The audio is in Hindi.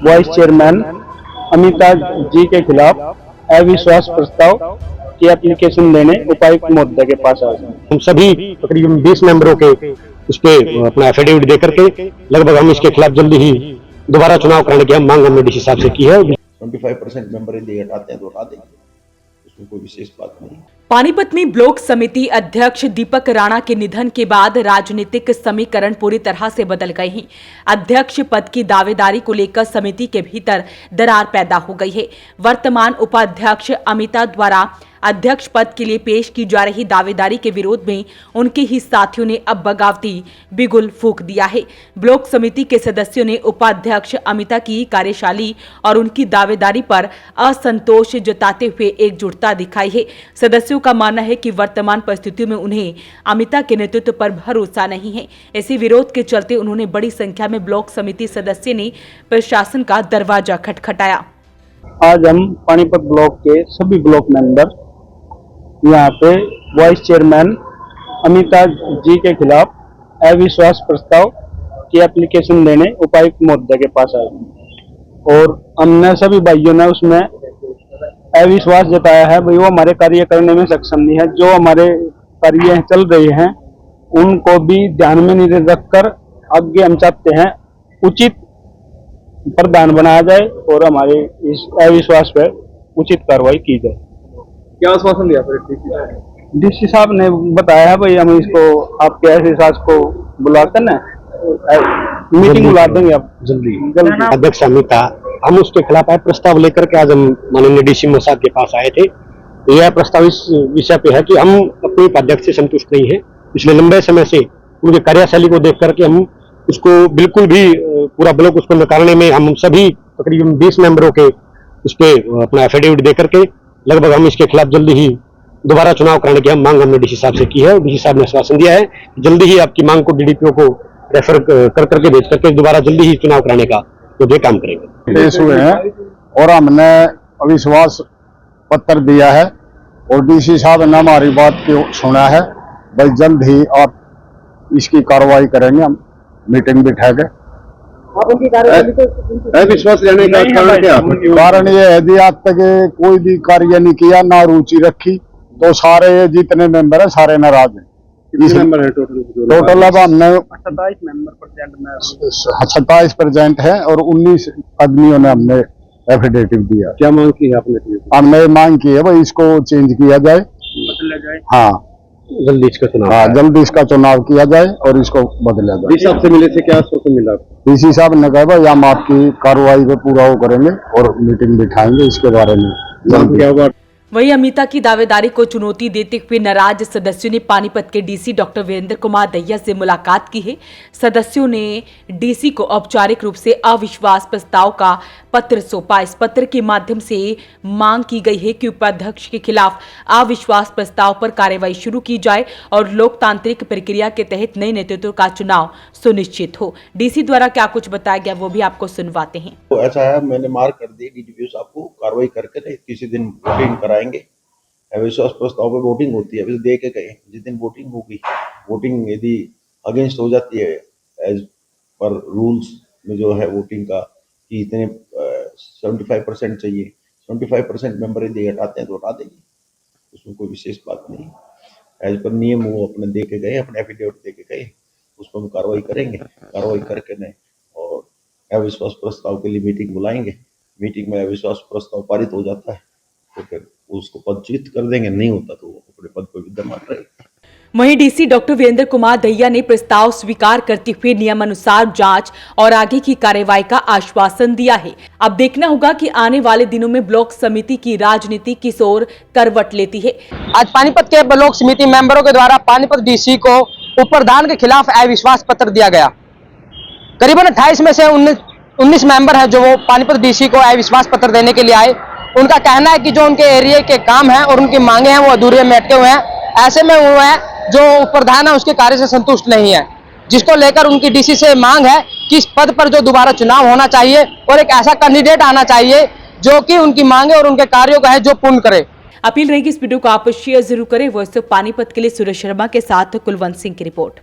वाइस चेयरमैन अमिता जी के खिलाफ अविश्वास प्रस्ताव की एप्लीकेशन देने उपायुक्त महोदय के पास आए। हम सभी तकरीबन 20 मेंबरों के उस पे अपना एफिडेविट दे करके लगभग हम इसके खिलाफ जल्दी ही दोबारा चुनाव कराने की हम मांग हमने डीसी साहब से की है। 25% मेंबर यदि हटाते हैं तो हटा देंगे, इसमें कोई विशेष बात नहीं। पानीपत में ब्लॉक समिति अध्यक्ष दीपक राणा के निधन के बाद राजनीतिक समीकरण पूरी तरह से बदल गए हैं। अध्यक्ष पद की दावेदारी को लेकर समिति के भीतर दरार पैदा हो गई है। वर्तमान उपाध्यक्ष अमिता द्वारा अध्यक्ष पद के लिए पेश की जा रही दावेदारी के विरोध में उनके ही साथियों ने अब बगावती बिगुल फूंक दिया है। ब्लॉक समिति के सदस्यों ने उपाध्यक्ष अमिता की कार्यशैली और उनकी दावेदारी पर असंतोष जताते हुए एकजुटता दिखाई है। सदस्यों का मानना है कि वर्तमान परिस्थितियों में उन्हें अमिता के नेतृत्व पर भरोसा नहीं है। इसी विरोध के चलते उन्होंने बड़ी संख्या में ब्लॉक समिति सदस्य ने प्रशासन का दरवाजा खटखटाया। आज हम पानीपत ब्लॉक के सभी ब्लॉक मेंबर यहाँ पे वाइस चेयरमैन अमिता जी के खिलाफ अविश्वास प्रस्ताव की एप्लीकेशन देने उपायुक्त महोदय के पास आए और हमने सभी भाइयों ने उसमें अविश्वास जताया है। भाई वो हमारे कार्य करने में सक्षम नहीं है। जो हमारे कार्य चल रहे हैं उनको भी ध्यान में नहीं रखकर आगे हम चाहते हैं उचित प्रधान बनाया जाए और हमारे इस अविश्वास पर उचित कार्रवाई की जाए। क्या आश्वासन दिया फिर डीसी साहब ने बताया है भाई हम इसको आपके ऐसे सास को बुलाकर ना मीटिंग बुला देंगे आप जल्दी। अध्यक्ष अमिता हम उसके खिलाफ प्रस्ताव लेकर के आज हम माननीय डीसी साहब के पास आए थे। यह प्रस्ताव इस विषय पे है कि हम अपने उपाध्यक्ष से संतुष्ट नहीं है। पिछले लंबे समय से उनकी कार्यशैली को देख करके हम उसको बिल्कुल भी पूरा ब्लॉक उसको नकारने में हम सभी तकरीबन 20 मेंबरों के उस पे अपना एफिडेविट दे करके लगभग हम इसके खिलाफ जल्दी ही दोबारा चुनाव कराने की हम मांग हमने डीसी साहब से की है। डीसी साहब ने आश्वासन दिया है जल्दी ही आपकी मांग को डीडीपीओ को रेफर कर करके भेज करके दोबारा जल्दी ही चुनाव कराने का जो काम करेंगे। पेश हुए हैं और हमने अविश्वास पत्र दिया है और डीसी साहब ने हमारी बात को सुना है। भाई जल्द ही आप इसकी कार्रवाई करेंगे। हम मीटिंग बिठा के विश्वास लेने का कारण क्या? कारण ये है यदि आज तक कोई भी कार्य नहीं किया, ना रुचि रखी, तो सारे जितने मेंबर है सारे नाराज हैं। कितने मेंबर है टोटल अब हमने 27% है और 19 आदमियों ने हमने एफिडेविट दिया। क्या मांग की है आपने? हमने मांग की है भाई इसको चेंज किया जाए, बदला जाए। हाँ जल्दी इसका चुनाव, हाँ जल्दी इसका चुनाव किया जाए और इसको बदला जाए। डीसी साहब से मिले थे, क्या आश्वासन मिला? डीसी साहब ने कहा भाई हम आपकी कार्रवाई पे पूरा वो करेंगे और मीटिंग बिठाएंगे इसके बारे में। क्या हुआ? वहीं अमिता की दावेदारी को चुनौती देते हुए नाराज सदस्यों ने पानीपत के डीसी डॉक्टर वीरेंद्र कुमार दहिया से मुलाकात की है। सदस्यों ने डीसी को औपचारिक रूप से अविश्वास प्रस्ताव का पत्र सौंपा। इस पत्र के माध्यम से मांग की गई है कि उपाध्यक्ष के खिलाफ अविश्वास प्रस्ताव पर कार्रवाई शुरू की जाए और लोकतांत्रिक प्रक्रिया के तहत नए नेतृत्व का चुनाव सुनिश्चित हो। डीसी द्वारा क्या कुछ बताया गया वो भी आपको सुनवाते हैं। तो ऐसा है, मैंने मार्क कर दी डीडीपीओ साहब को, कार्रवाई करके किसी दिन वोटिंग कराएंगे। अविश्वास प्रस्ताव पर वोटिंग होती है, अभी दे के गए। जिस दिन वोटिंग होगी, वोटिंग यदि अगेंस्ट हो जाती है एज पर रूल्स में जो है वोटिंग का कि इतने 75% चाहिए, 75% मेंबर यदि हटाते हैं तो हटा देंगे, उसमें कोई विशेष बात नहीं। एज पर नियम वो अपने दे के गए, अपने एफिडेविट दे के गए, उस पर हम कार्रवाई करेंगे। कार्रवाई करके नहीं और अविश्वास प्रस्ताव के लिए मीटिंग बुलाएंगे। मीटिंग में अविश्वास प्रस्ताव पारित हो जाता है तो फिर उसको पदच्युत कर देंगे, नहीं होता तो वो अपने पद पर विद्यमान रहेगा। वहीं डीसी डॉक्टर वीरेंद्र कुमार दहिया ने प्रस्ताव स्वीकार करते हुए नियमानुसार जांच और आगे की कार्रवाई का आश्वासन दिया है। अब देखना होगा कि आने वाले दिनों में ब्लॉक समिति की राजनीति किस ओर करवट लेती है। आज पानीपत के ब्लॉक समिति मेंबरों के द्वारा पानीपत डीसी को उपप्रधान के खिलाफ अविश्वास पत्र दिया गया। करीबन 28 में से 19 मेंबर है जो वो पानीपत डीसी को अविश्वास पत्र देने के लिए आए। उनका कहना है कि जो उनके एरिया के काम हैं और उनकी मांगे हैं वो अधूरे में अटके हुए हैं। ऐसे में वो है जो प्रधान है उसके कार्य से संतुष्ट नहीं है, जिसको लेकर उनकी डीसी से मांग है कि इस पद पर जो दोबारा चुनाव होना चाहिए और एक ऐसा कैंडिडेट आना चाहिए जो कि उनकी मांगे और उनके कार्यों का है जो पूर्ण करे। अपील रहेगी इस वीडियो को आप शेयर जरूर करें। वॉइस ऑफ पानीपत के लिए सुरेश शर्मा के साथ कुलवंत सिंह की रिपोर्ट।